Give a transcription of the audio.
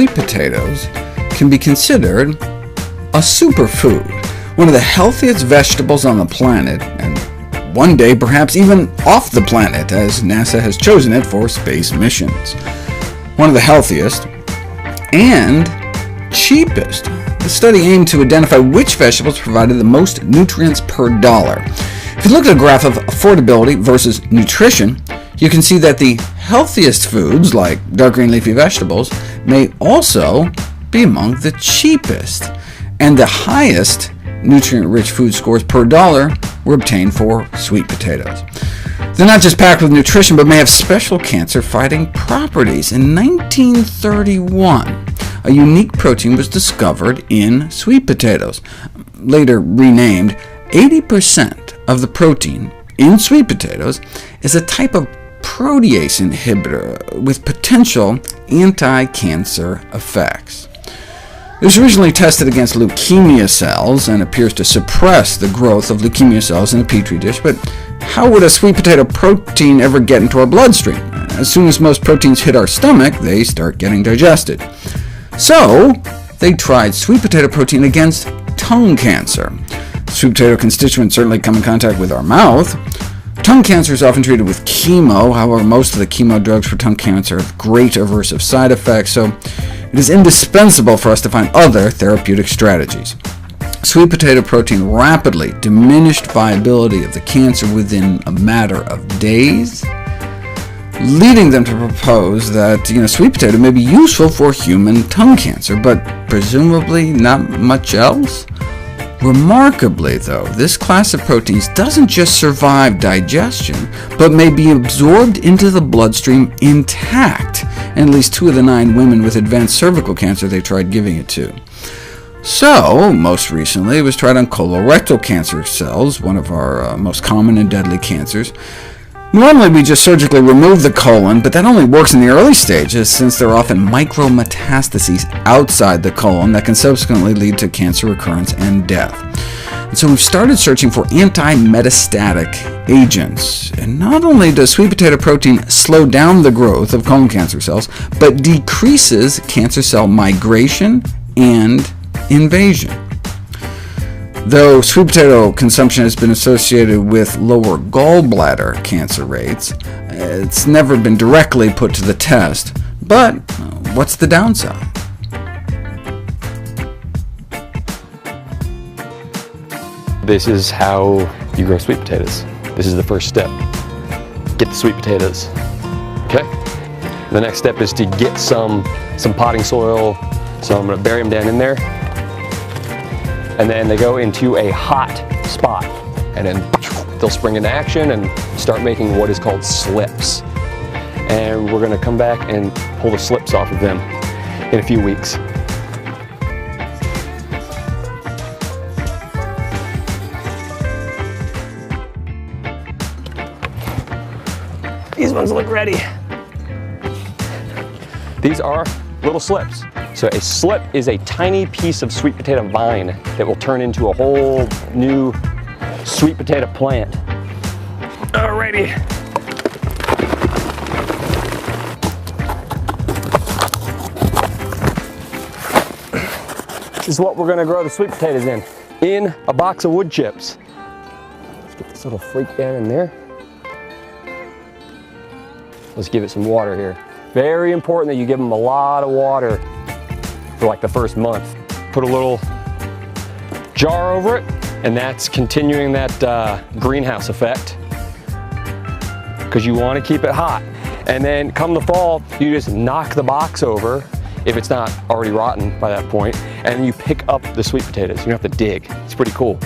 sweet potatoes can be considered a superfood, one of the healthiest vegetables on the planet, and one day perhaps even off the planet, as NASA has chosen it for space missions. One of the healthiest and cheapest. The study aimed to identify which vegetables provided the most nutrients per dollar. If you look at a graph of affordability versus nutrition, you can see that the healthiest foods, like dark green leafy vegetables, may also be among the cheapest, and the highest nutrient-rich food scores per dollar were obtained for sweet potatoes. They're not just packed with nutrition, but may have special cancer-fighting properties. In 1931, a unique protein was discovered in sweet potatoes. Later renamed, 80% of the protein in sweet potatoes is a type of protease inhibitor with potential anti-cancer effects. It was originally tested against leukemia cells and appears to suppress the growth of leukemia cells in a petri dish, but how would a sweet potato protein ever get into our bloodstream? As soon as most proteins hit our stomach, they start getting digested. So they tried sweet potato protein against tongue cancer. Sweet potato constituents certainly come in contact with our mouth. Tongue cancer is often treated with chemo. However, most of the chemo drugs for tongue cancer have great aversive side effects, so it is indispensable for us to find other therapeutic strategies. Sweet potato protein rapidly diminished viability of the cancer within a matter of days, leading them to propose that sweet potato may be useful for human tongue cancer, but presumably not much else. Remarkably, though, this class of proteins doesn't just survive digestion, but may be absorbed into the bloodstream intact, and at least 2 of the 9 women with advanced cervical cancer they tried giving it to. So, most recently, it was tried on colorectal cancer cells, one of our most common and deadly cancers. Normally, we just surgically remove the colon, but that only works in the early stages, since there are often micrometastases outside the colon that can subsequently lead to cancer recurrence and death. And so we've started searching for anti-metastatic agents. And not only does sweet potato protein slow down the growth of colon cancer cells, but decreases cancer cell migration and invasion. Though sweet potato consumption has been associated with lower gallbladder cancer rates, it's never been directly put to the test. But what's the downside? This is how you grow sweet potatoes. This is the first step. Get the sweet potatoes. Okay? The next step is to get some potting soil. So I'm going to bury them down in there. And then they go into a hot spot, and then they'll spring into action and start making what is called slips. And we're going to come back and pull the slips off of them in a few weeks. These ones look ready. These are little slips. So a slip is a tiny piece of sweet potato vine that will turn into a whole new sweet potato plant. Alrighty. This is what we're gonna grow the sweet potatoes in a box of wood chips. Let's get this little freak down in there. Let's give it some water here. Very important that you give them a lot of water for like the first month. Put a little jar over it, and that's continuing that greenhouse effect, because you want to keep it hot. And then come the fall, you just knock the box over, if it's not already rotten by that point, and you pick up the sweet potatoes. You don't have to dig. It's pretty cool.